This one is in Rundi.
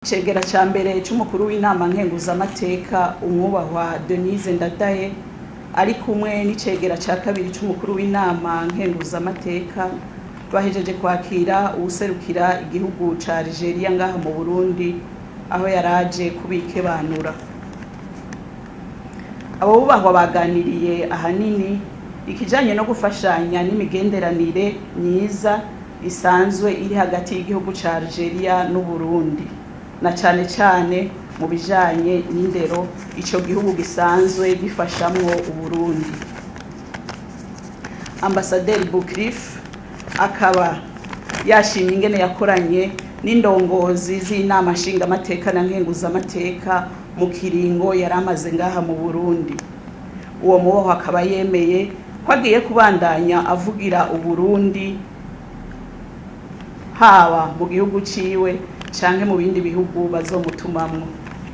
Icegera ca mbere c'umukuru w'inama nkenguzamateka umwubahwa Denise Ndadaye ari kumwe n'icegera ca kabiri c'umukuru w'inama nkenguzamateka bahejeje kwakira uwuserukira igihugu ca Algeria ngaha mu Burundi aho yaraje kubikebanura. Abo bubahwa baganiriye ahanini ikijanye no gufashanya n'imigenderanire myiza isanzwe iri hagati y'igihugu ca Algeria n'u Burundi, na cane cane mu bijanye n'indero ico gihugu gisanzwe gifashamwo u Burundi. Ambasaderi Bukrif akaba yashimye ingene yakoranye n'indongozi z'inama nshingamateka na nkenguzamateka mu kiringo yaramaze ngaha mu Burundi. Uwo muboho akaba yemeye ko agiye kubandanya avugira u Burundi haba mu gihugu ciwe canke mu bindi bihugu bazomutumamwo.